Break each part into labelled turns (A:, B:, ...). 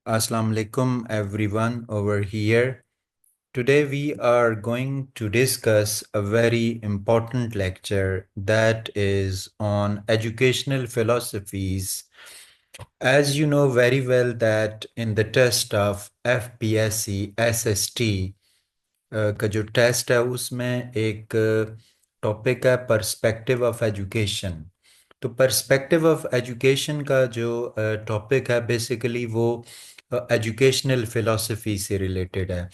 A: Assalamu alaikum everyone over here. Today we are going to discuss a very important lecture that is on educational philosophies. As you know very well that in the test of FPSC SST का जो test है उसमें एक topic है perspective of education. तो perspective of education का जो topic है बेसिकली वो एजुकेशनल फिलॉसफी से रिलेटेड है।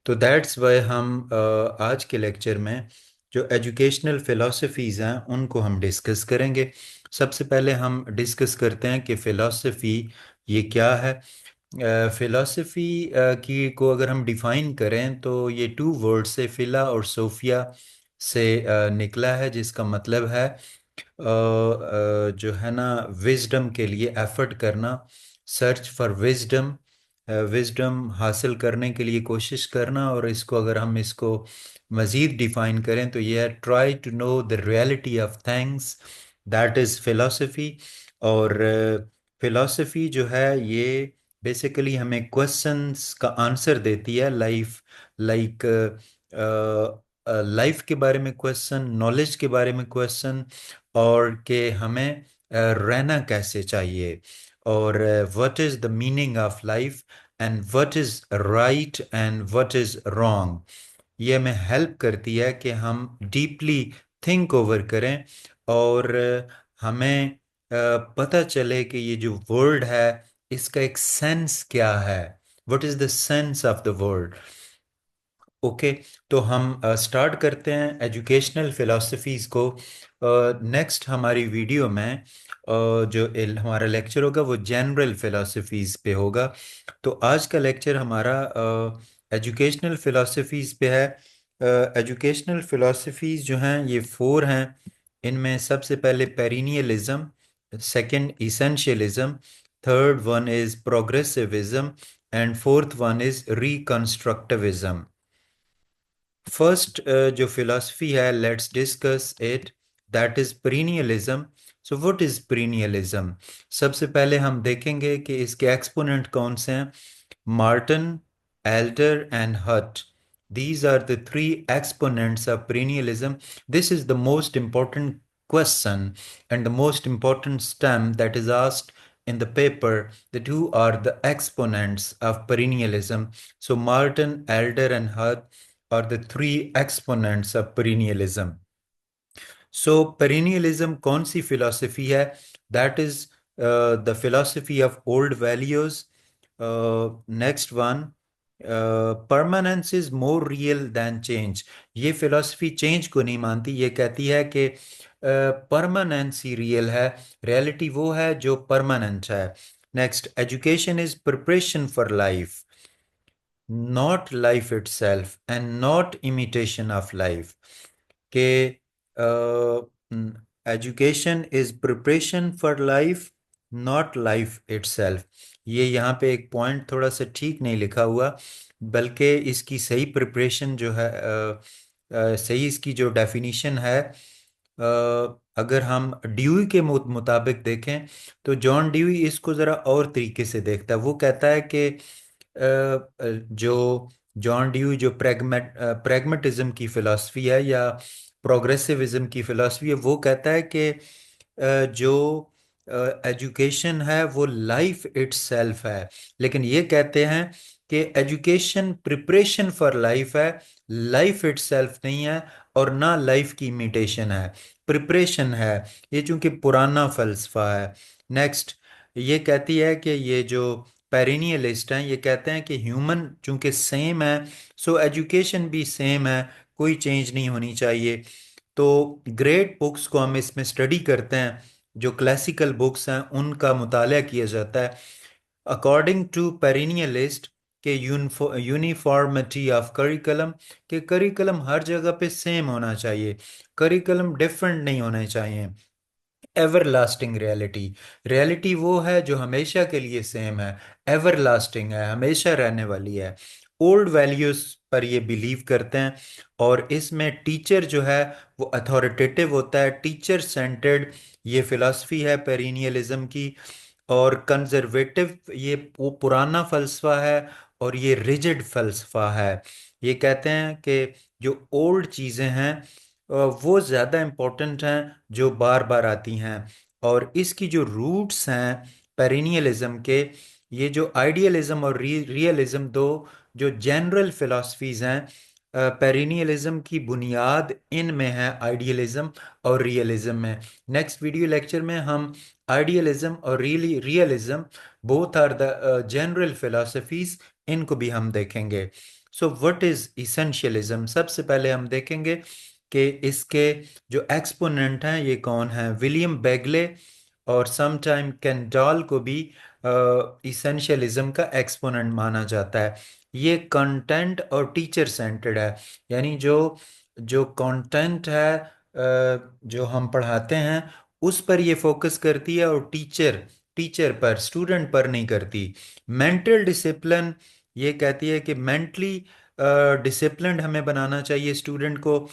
A: तो दैट्स वाई हम आज के लेक्चर में जो एजुकेशनल फिलॉसफीज़ हैं उनको हम डिस्कस करेंगे। सबसे पहले हम डिस्कस करते हैं कि फ़िलॉसफी ये क्या है। फिलॉसफी की को अगर हम डिफाइन करें तो ये टू वर्ड से फिला और सोफिया से निकला है, जिसका मतलब है जो है ना विजडम के लिए एफर्ट करना, सर्च फॉर विजडम, विजडम हासिल करने के लिए कोशिश करना। और इसको अगर हम इसको मज़ीद डिफाइन करें तो ये है try to know the reality of things, that is philosophy. और फिलॉसफी जो है ये बेसिकली हमें क्वेश्चंस का आंसर देती है, लाइक लाइफ के बारे में क्वेश्चन, नॉलेज के बारे में क्वेश्चन, और कि हमें रहना कैसे चाहिए, और what is the meaning of life, and what is right and what is wrong. ये हमें हेल्प करती है कि हम डीपली थिंक ओवर करें, और हमें पता चले कि ये जो वर्ड है इसका एक सेंस क्या है, what is the sense of the word. Okay, तो हम स्टार्ट करते हैं एजुकेशनल फिलॉसफीज़ को। नेक्स्ट हमारी वीडियो में हमारा लेक्चर होगा वो जनरल फिलॉसफीज़ पे होगा। तो आज का लेक्चर हमारा एजुकेशनल फिलॉसफीज़ पे है। एजुकेशनल फिलॉसफीज़ जो हैं ये फोर हैं। इनमें सबसे पहले perennialism, second essentialism, third one is progressivism, and fourth one is reconstructivism. First जो फिलॉसफी है, let's discuss it, that is perennialism। So what is perennialism? सबसे पहले हम देखेंगे कि इसके एक्सपोनेंट कौन से हैं। मार्टन, एल्डर एंड हट, these are the three exponents of perennialism. This is the most important question and the most important stem that is asked in the paper, that who are the exponents of perennialism. So Martin, Elder and Hart are the three exponents of perennialism. So perennialism कौन सी philosophy है? That is the philosophy of old values. Next one, permanence is more real than change. ये philosophy change को नहीं मानती, ये कहती है कि परमानेंस ही रियल है, रियलिटी वो है जो परमानेंट है। Next, education is preparation for life, not life itself and not imitation of life, के education is preparation for life, not life itself. ये यहाँ पे एक पॉइंट थोड़ा सा ठीक नहीं लिखा हुआ, बल्कि इसकी सही प्रिपरेशन जो है सही इसकी जो डेफिनेशन है, अगर हम ड्यूई के मुताबिक देखें तो जॉन ड्यूई इसको ज़रा और तरीके से देखता है। वो कहता है कि जो जॉन ड्यूई जो प्रैग्मेटिज्म की फिलॉसफी है या प्रोग्रेसिविज्म की फिलॉसफी है, वो कहता है कि जो एजुकेशन है वो लाइफ इटसेल्फ है, लेकिन ये कहते हैं कि एजुकेशन प्रिपरेशन फॉर लाइफ है, लाइफ इटसेल्फ नहीं है, और ना लाइफ की इमिटेशन है, प्रिपरेशन है। ये चूंकि पुराना फलसफा है। नेक्स्ट, ये कहती है कि ये जो पेरिनियलिस्ट हैं ये कहते हैं कि ह्यूमन चूंकि सेम है, सो एजुकेशन भी सेम है, कोई चेंज नहीं होनी चाहिए। तो ग्रेट बुक्स को हम इसमें स्टडी करते हैं, जो क्लासिकल बुक्स हैं उनका मुताला किया जाता है। अकॉर्डिंग टू पेरिनियलिस्ट के यूनिफॉर्मिटी ऑफ करिकुलम, के करिकुलम हर जगह पे सेम होना चाहिए, करिकुलम डिफरेंट नहीं होने चाहिए। एवरलास्टिंग रियलिटी, रियलिटी वो है जो हमेशा के लिए सेम है, एवरलास्टिंग है, हमेशा रहने वाली है। ओल्ड वैल्यूज पर ये बिलीव करते हैं, और इसमें टीचर जो है वो अथॉरिटेटिव होता है, टीचर सेंटर्ड ये फिलॉसफी है पेरिनियलिज्म की। और कंजर्वेटिव ये वो पुराना फलसफा है, और ये रिजिड फलसफा है। ये कहते हैं कि जो ओल्ड चीज़ें हैं वो ज़्यादा इम्पोर्टेंट हैं जो बार बार आती हैं। और इसकी जो रूट्स हैं पेरिनियलिज्म के, ये जो आइडियलिज्म और रियलिज्म, दो जो जनरल फिलॉसफीज हैं, पेरिनियलिज्म की बुनियाद इनमें है आइडियलिज्म और रियलिज्म में। नेक्स्ट वीडियो लेक्चर में हम आइडियलिज्म और realism, both are the general philosophies, इनको भी हम देखेंगे। सो व्हाट इज इसेंशियलिज्म, सबसे पहले हम देखेंगे कि इसके जो एक्सपोनेंट हैं ये कौन हैं। विलियम बेगले और समटाइम कैंडॉल को भी इसेंशियलिज्म का एक्सपोनेंट माना जाता है। ये कंटेंट और टीचर सेंटर्ड है, यानी जो जो कंटेंट है जो हम पढ़ाते हैं उस पर ये फोकस करती है, और टीचर टीचर पर, स्टूडेंट पर नहीं करती। मेंटल डिसिप्लिन ये कहती है कि मेंटली डिसिप्लिन्ड हमें बनाना चाहिए स्टूडेंट को।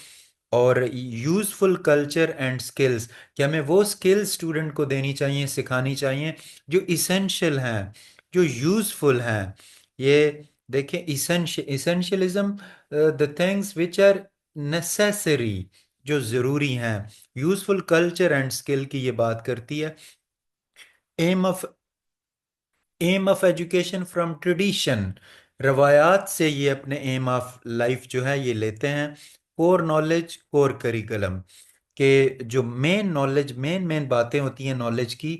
A: और यूजफुल कल्चर एंड स्किल्स, कि हमें वो स्किल्स स्टूडेंट को देनी चाहिए, सिखानी चाहिए जो इसेंशियल हैं, जो यूजफुल हैं। ये देखिए, essentialism, the things which are necessary, जो ज़रूरी हैं। यूजफुल कल्चर एंड स्किल की ये बात करती है। Aim of aim of education from tradition, रवायात से ये अपने एम ऑफ लाइफ जो है ये लेते हैं। कोर नॉलेज, कोर करिकुलम, के जो मेन नॉलेज, मेन मेन बातें होती हैं नॉलेज की,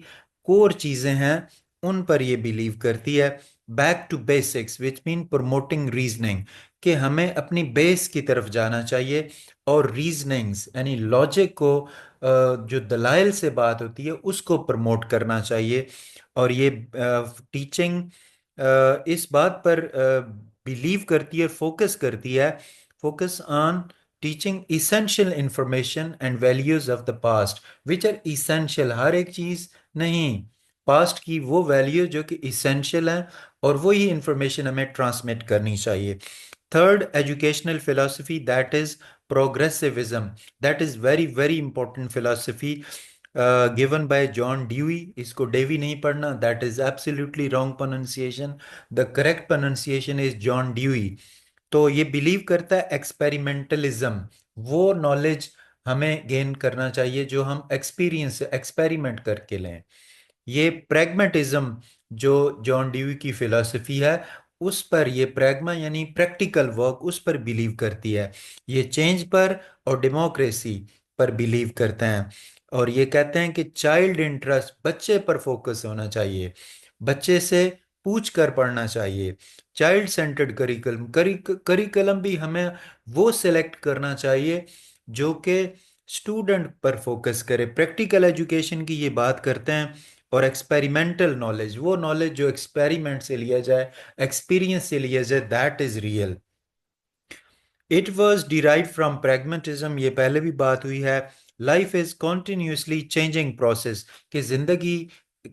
A: कोर चीज़ें हैं, उन पर ये बिलीव करती है। Back to basics which mean promoting reasoning, कि हमें अपनी बेस की तरफ जाना चाहिए, और रीजनिंग्स यानी लॉजिक को, जो दलाइल से बात होती है उसको प्रमोट करना चाहिए। और ये टीचिंग इस बात पर बिलीव करती है, फोकस करती है, focus on teaching essential information and values of the past which are essential. हर एक चीज नहीं, पास्ट की वो वैल्यू जो कि इसेंशियल है, और वही इंफॉर्मेशन हमें ट्रांसमिट करनी चाहिए। Third, educational philosophy, that is progressivism. That is very very important philosophy given by John Dewey. इसको डेवी नहीं पढ़ना, that is absolutely wrong pronunciation. The correct pronunciation is John Dewey. तो ये बिलीव करता है एक्सपेरिमेंटलिज्म, वो नॉलेज हमें गेन करना चाहिए जो हम एक्सपीरियंस एक्सपेरिमेंट करके लें। ये प्रैग्मेटिज्म जो जॉन ड्यूई की फिलॉसफी है, उस पर, ये प्रैग्मा यानी प्रैक्टिकल वर्क, उस पर बिलीव करती है। ये चेंज पर और डेमोक्रेसी पर बिलीव करते हैं। और ये कहते हैं कि चाइल्ड इंटरेस्ट, बच्चे पर फोकस होना चाहिए, बच्चे से पूछ कर पढ़ना चाहिए। चाइल्ड सेंटर्ड करिकुलम, करिकुलम भी हमें वो सिलेक्ट करना चाहिए जो कि स्टूडेंट पर फोकस करे। प्रैक्टिकल एजुकेशन की ये बात करते हैं। और एक्सपेरिमेंटल नॉलेज, वो नॉलेज जो एक्सपेरिमेंट से लिया जाए, एक्सपीरियंस से लिया जाए, that is real. It was derive from pragmatism, ये पहले भी बात हुई है। Life is continuously changing process, कि जिंदगी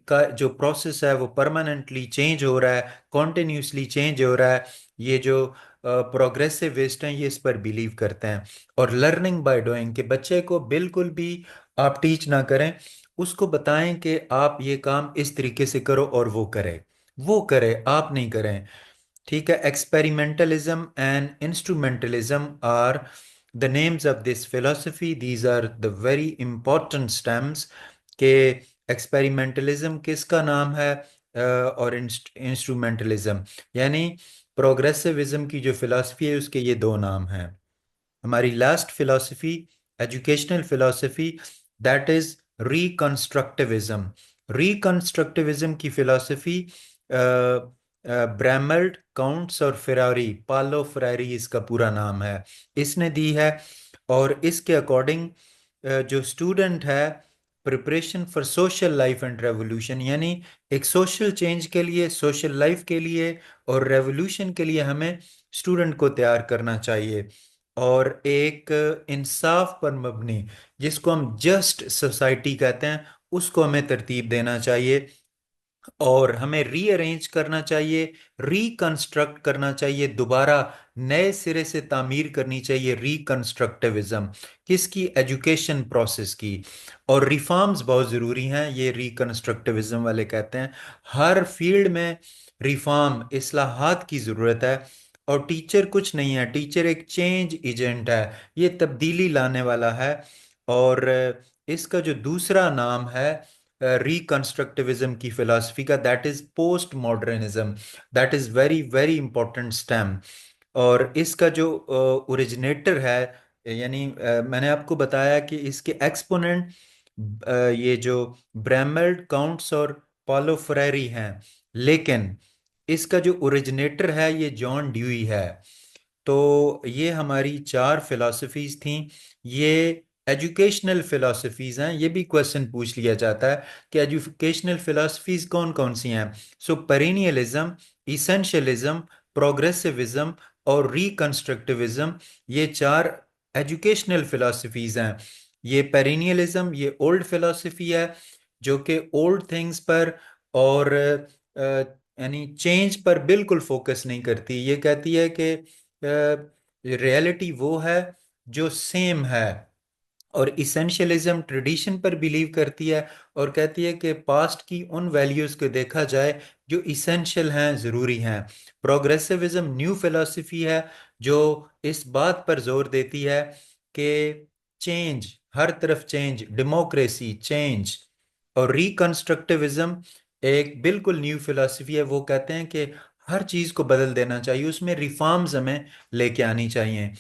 A: का जो प्रोसेस है वो परमानेंटली चेंज हो रहा है, कॉन्टिन्यूसली चेंज हो रहा है। ये जो प्रोग्रेसिविस्ट हैं ये इस पर बिलीव करते हैं। और लर्निंग बाय डूइंग, कि बच्चे को बिल्कुल भी आप टीच ना करें, उसको बताएं कि आप ये काम इस तरीके से करो, और वो करे, वो करे, आप नहीं करें। ठीक है। Experimentalism and instrumentalism are the names of this philosophy, these are the very important stems. के एक्सपेरिमेंटलिज्म किसका नाम है, और इंस्ट्रूमेंटलिज्म यानी प्रोग्रेसिविज्म की जो फिलोसफी है उसके ये दो नाम हैं। हमारी last philosophy, educational philosophy, that is reconstructivism. Reconstructivism की फिलोसफी ब्रैमल्ट, काउंट्स और फेरारी, पालो फेरारी इसका पूरा नाम है, इसने दी है। और इसके अकॉर्डिंग जो स्टूडेंट है, preparation for social life and revolution, यानी एक सोशल चेंज के लिए, सोशल लाइफ के लिए और रेवोल्यूशन के लिए हमें स्टूडेंट को तैयार करना चाहिए। और एक इंसाफ पर मबनी, जिसको हम जस्ट सोसाइटी कहते हैं, उसको हमें तरतीब देना चाहिए। और हमें रीअरेंज करना चाहिए, रिकंस्ट्रक्ट करना चाहिए, दोबारा नए सिरे से तामीर करनी चाहिए, रिकंस्ट्रक्टिविज्म किसकी, एजुकेशन प्रोसेस की। और रिफॉर्म्स बहुत ज़रूरी हैं, ये रिकंस्ट्रक्टिविज्म वाले कहते हैं। हर फील्ड में रिफॉर्म, इस्लाहात की ज़रूरत है। और टीचर कुछ नहीं है, टीचर एक चेंज एजेंट है, ये तब्दीली लाने वाला है। और इसका जो दूसरा नाम है रिकंस्ट्रक्टिविज्म की फिलॉसफी का, that is post modernism. That is very very important stem. और इसका जो ओरिजिनेटर है, यानी मैंने आपको बताया कि इसके एक्सपोनेंट ये जो ब्रैमल्ड, काउंट्स और पॉलो फ्रेरी हैं, लेकिन इसका जो ओरिजिनेटर है ये जॉन ड्यूई है। तो ये हमारी चार फिलॉसफीज थी। ये एजुकेशनल फिलॉसफीज हैं। ये भी क्वेश्चन पूछ लिया जाता है कि एजुकेशनल फिलॉसफीज कौन कौन सी हैं। सो पेरिनियलिज्म, इसेंशियलिज्म, प्रोग्रेसिविज्म और रिकंस्ट्रक्टिविज्म, ये चार एजुकेशनल फिलॉसफीज हैं। ये पेरिनियलिज्म, ये ओल्ड फिलॉसफी है जो कि ओल्ड थिंग्स पर और यानी चेंज पर बिल्कुल फोकस नहीं करती। ये कहती है कि रियलिटी वो है जो सेम है। और इसेंशियलिज्म ट्रेडिशन पर बिलीव करती है और कहती है कि पास्ट की उन वैल्यूज़ को देखा जाए जो इसेंशियल हैं, ज़रूरी हैं। प्रोग्रेसिविज्म न्यू फिलॉसफी है जो इस बात पर जोर देती है कि चेंज, हर तरफ चेंज, डेमोक्रेसी, चेंज। और रिकंस्ट्रक्टिविज्म एक बिल्कुल न्यू फिलॉसफी है, वो कहते हैं कि हर चीज़ को बदल देना चाहिए, उसमें रिफॉर्म्स हमें लेके आनी चाहिए।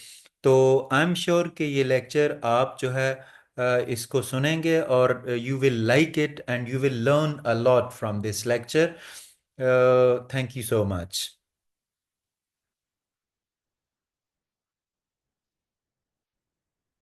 A: तो आई एम श्योर कि ये लेक्चर आप जो है इसको सुनेंगे और you will like it and you will learn a lot from this lecture. Thank you so much.